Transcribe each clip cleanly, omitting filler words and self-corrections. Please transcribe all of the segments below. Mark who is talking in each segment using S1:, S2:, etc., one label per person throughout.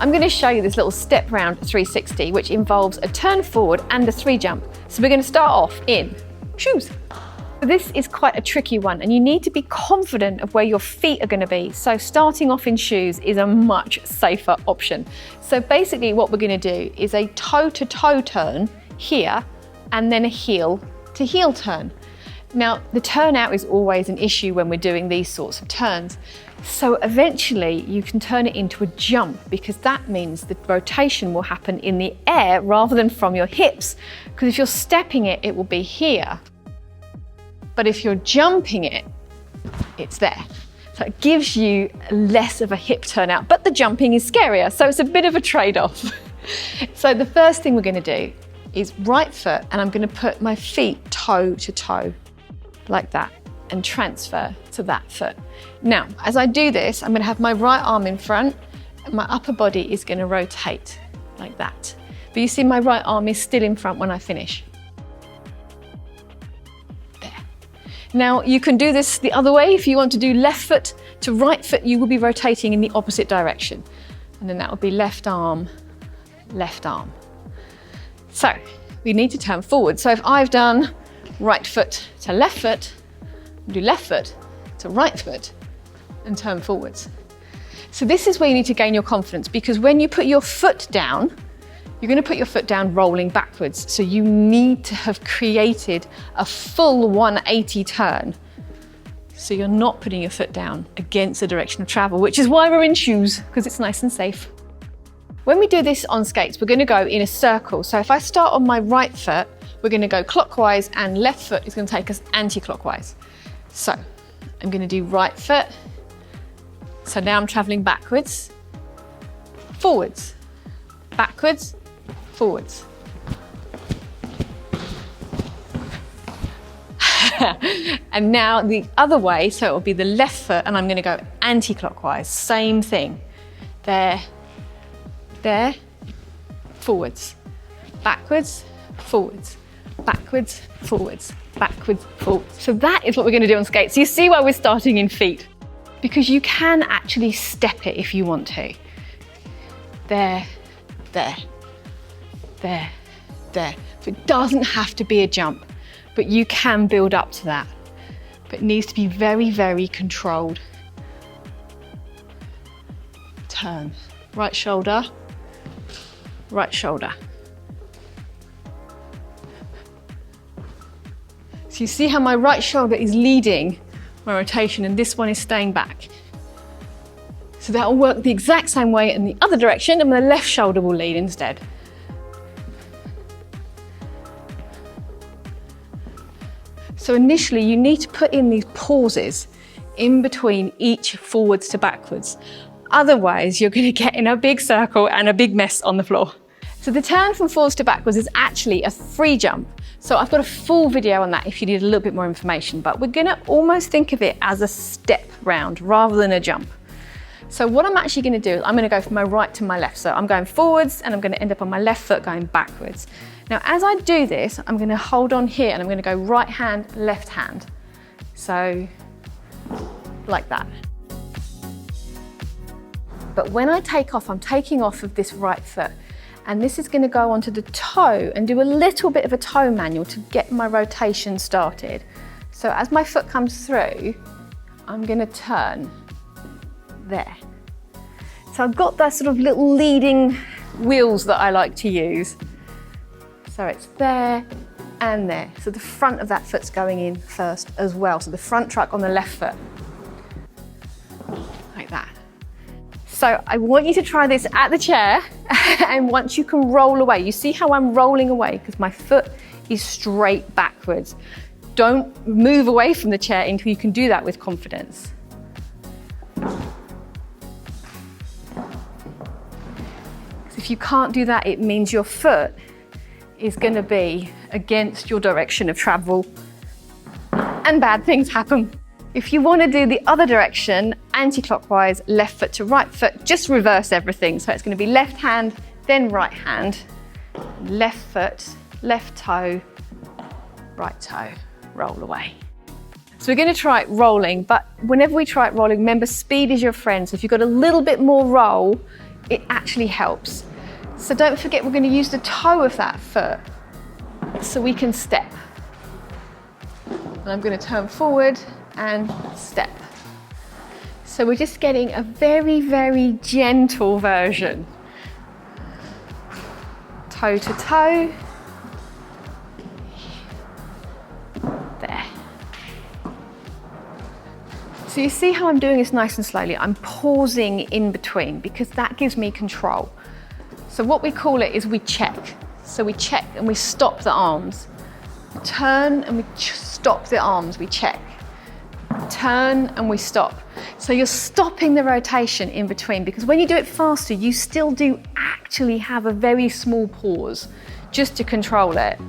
S1: I'm going to show you this little step round 360, which involves a turn forward and a 3 jump. So we're going to start off in shoes. This is quite a tricky one, and you need to be confident of where your feet are going to be. So starting off in shoes is a much safer option. So basically what we're going to do is a toe-to-toe turn here, and then a heel-to-heel turn. Now, the turn out is always an issue when we're doing these sorts of turns. So eventually you can turn it into a jump, because that means the rotation will happen in the air rather than from your hips. Because if you're stepping it, it will be here. But if you're jumping it, it's there. So it gives you less of a hip turnout, but the jumping is scarier. So it's a bit of a trade-off. So the first thing we're going to do is right foot, and I'm going to put my feet toe to toe like that and transfer to that foot. Now, as I do this, I'm going to have my right arm in front and my upper body is going to rotate like that. But you see my right arm is still in front when I finish. Now, you can do this the other way. If you want to do left foot to right foot, you will be rotating in the opposite direction. And then that will be left arm, left arm. So we need to turn forward. So if I've done right foot to left foot, do left foot to right foot and turn forwards. So this is where you need to gain your confidence, because when you put your foot down, you're going to put your foot down rolling backwards. So you need to have created a full 180 turn. So you're not putting your foot down against the direction of travel, which is why we're in shoes, because it's nice and safe. When we do this on skates, we're going to go in a circle. So if I start on my right foot, we're going to go clockwise, and left foot is going to take us anti-clockwise. So I'm going to do right foot. So now I'm traveling backwards, forwards, backwards, forwards. And now the other way, so it will be the left foot, and I'm going to go anti-clockwise. Same thing. There, there, forwards, backwards, forwards, backwards, forwards, backwards, forwards. So that is what we're going to do on skates. So you see why we're starting in feet, because you can actually step it if you want to. There, there, there, there. So it doesn't have to be a jump, but you can build up to that. But it needs to be very, very controlled. Turn. Right shoulder, right shoulder. So you see how my right shoulder is leading my rotation and this one is staying back. So that will work the exact same way in the other direction, and my left shoulder will lead instead. So initially you need to put in these pauses in between each forwards to backwards. Otherwise you're going to get in a big circle and a big mess on the floor. So the turn from forwards to backwards is actually a free jump. So I've got a full video on that if you need a little bit more information, but we're going to almost think of it as a step round rather than a jump. So what I'm actually going to do, I'm going to go from my right to my left. So I'm going forwards and I'm going to end up on my left foot going backwards. Now, as I do this, I'm going to hold on here and I'm going to go right hand, left hand. So like that. But when I take off, I'm taking off of this right foot, and this is going to go onto the toe and do a little bit of a toe manual to get my rotation started. So as my foot comes through, I'm going to turn there. So I've got that sort of little leading wheels that I like to use. So it's there and there. So the front of that foot's going in first as well. So the front truck on the left foot, like that. So I want you to try this at the chair, and once you can roll away, you see how I'm rolling away because my foot is straight backwards. Don't move away from the chair until you can do that with confidence. If you can't do that, it means your foot is going to be against your direction of travel and bad things happen. If you want to do the other direction, anti-clockwise, left foot to right foot, just reverse everything. So it's going to be left hand, then right hand, left foot, left toe, right toe, roll away. So we're going to try it rolling, but whenever we try it rolling, remember speed is your friend. So if you've got a little bit more roll, it actually helps. So don't forget, we're going to use the toe of that foot so we can step. And I'm going to turn forward and step. So we're just getting a very, very gentle version. Toe to toe. There. So you see how I'm doing this nice and slowly? I'm pausing in between because that gives me control. So what we call it is we check. So we check and we stop the arms. Turn and we stop the arms, we check. Turn and we stop. So you're stopping the rotation in between, because when you do it faster, you still do actually have a very small pause just to control it.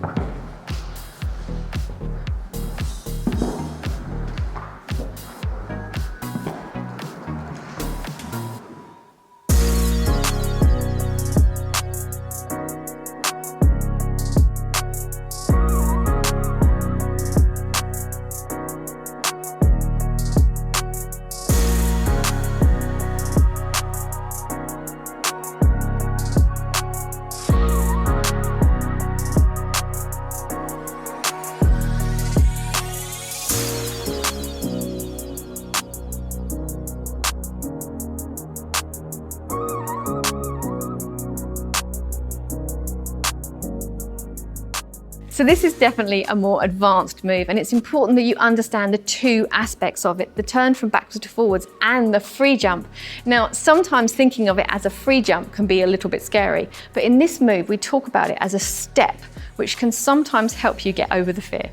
S1: So this is definitely a more advanced move, and it's important that you understand the two aspects of it, the turn from backwards to forwards and the free jump. Now, sometimes thinking of it as a free jump can be a little bit scary, but in this move, we talk about it as a step, which can sometimes help you get over the fear.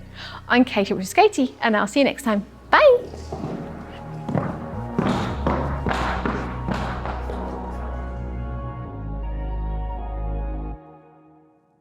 S1: I'm Katie with Skatie, and I'll see you next time. Bye.